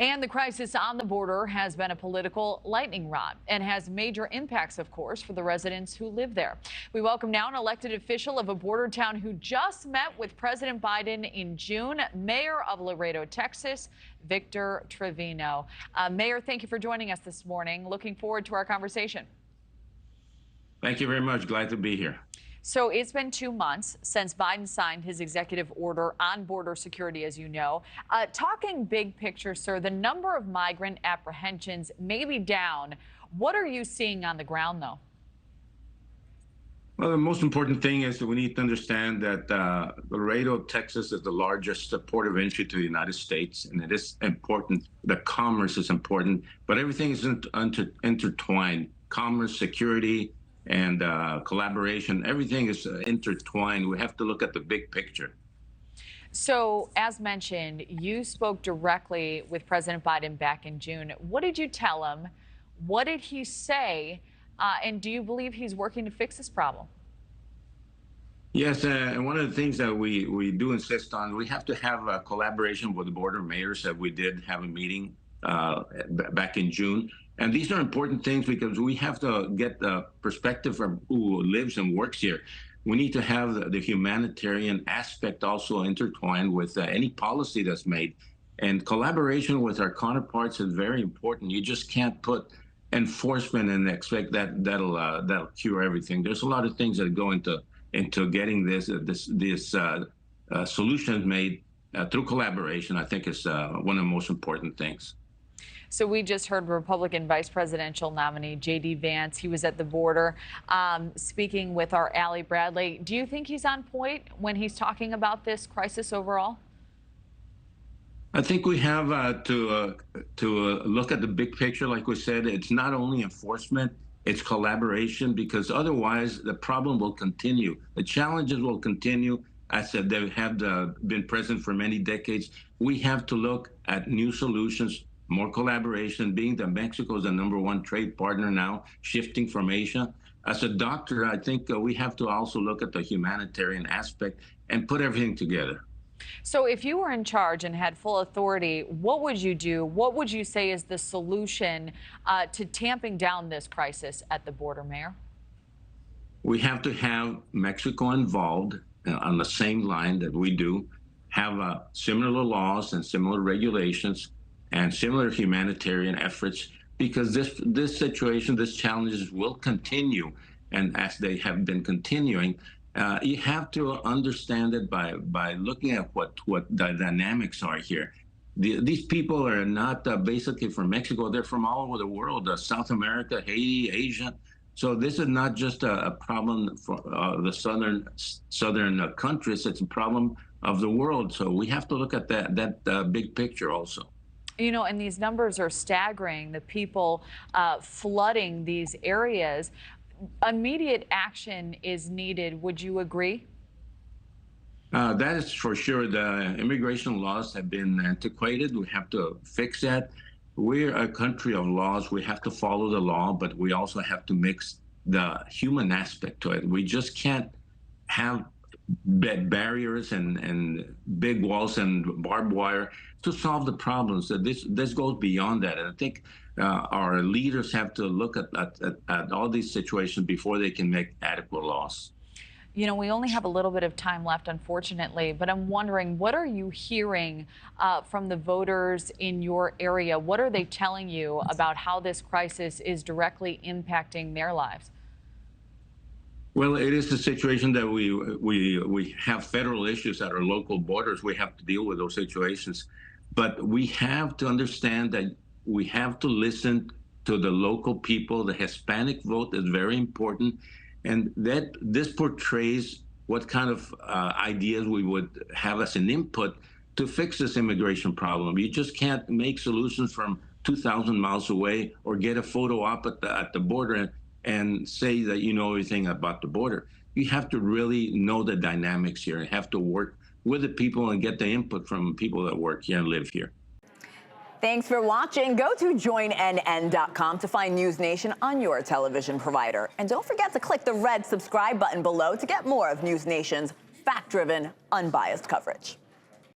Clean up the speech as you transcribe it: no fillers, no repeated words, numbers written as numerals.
And the crisis on the border has been a political lightning rod and has major impacts, of course, for the residents who live there. We welcome now an elected official of a border town who just met with President Biden in June, Mayor of Laredo, Texas, Victor Trevino. Mayor, thank you for joining us this morning. Looking forward to our conversation. Thank you very much. Glad to be here. So it's been 2 months since Biden signed his executive order on border security, as you know. Talking big picture, sir, the number of migrant apprehensions may be down. What are you seeing on the ground, though? Well, the most important thing is that we need to understand that Laredo, Texas is the largest port of entry to the United States, and it is important. The commerce is important, but everything is intertwined. Commerce, security, and collaboration, everything is intertwined. We have to look at the big picture. So, as mentioned, you spoke directly with President Biden back in June. What did you tell him? What did he say? And do you believe he's working to fix this problem? Yes, and one of the things that we do insist on, we have to have a collaboration with the border mayors. That we did have a meeting back in June. And these are important things because we have to get the perspective from who lives and works here. We need to have the humanitarian aspect also intertwined with any policy that's made. And collaboration with our counterparts is very important. You just can't put enforcement and expect that that'll cure everything. There's a lot of things that go into getting this solutions made through collaboration. I think is one of the most important things. So we just heard Republican vice presidential nominee J.D. Vance. He was at the border speaking with our Allie Bradley. Do you think he's on point when he's talking about this crisis overall? I think we have to look at the big picture. Like we said, it's not only enforcement, it's collaboration, because otherwise the problem will continue. The challenges will continue. I said they have been present for many decades. We have to look at new solutions, more collaboration, being that Mexico is the #1 trade partner now, shifting from Asia. As a doctor, I think we have to also look at the humanitarian aspect and put everything together. So if you were in charge and had full authority, what would you do? What would you say is the solution to tamping down this crisis at the border, Mayor? We have to have Mexico involved on the same line that we do, have similar laws and similar regulations and similar humanitarian efforts, because this situation, this challenges will continue. And as they have been continuing, you have to understand it by looking at what the dynamics are here. These people are not basically from Mexico. They're from all over the world, South America, Haiti, Asia. So this is not just a problem for the southern countries. It's a problem of the world. So we have to look at that big picture also. You know, and these numbers are staggering, the people flooding these areas. Immediate action is needed. Would you agree? That is for sure. The immigration laws have been antiquated. We have to fix that. We're a country of laws. We have to follow the law, but we also have to mix the human aspect to it. We just can't have barriers and big walls and barbed wire to solve the problems. That this goes beyond that. And I think our leaders have to look at all these situations before they can make adequate laws. You know, we only have a little bit of time left, unfortunately, but I'm wondering, what are you hearing from the voters in your area? What are they telling you about how this crisis is directly impacting their lives? Well, it is a situation that we have federal issues at our local borders. We have to deal with those situations. But we have to understand that we have to listen to the local people. The Hispanic vote is very important. And that this portrays what kind of ideas we would have as an input to fix this immigration problem. You just can't make solutions from 2,000 miles away or get a photo op at the border and say that you know everything about the border. You have to really know the dynamics here and have to work with the people and get the input from people that work here and live here. Thanks for watching. Go to joinnn.com to find NewsNation on your television provider. And don't forget to click the red subscribe button below to get more of NewsNation's fact-driven, unbiased coverage.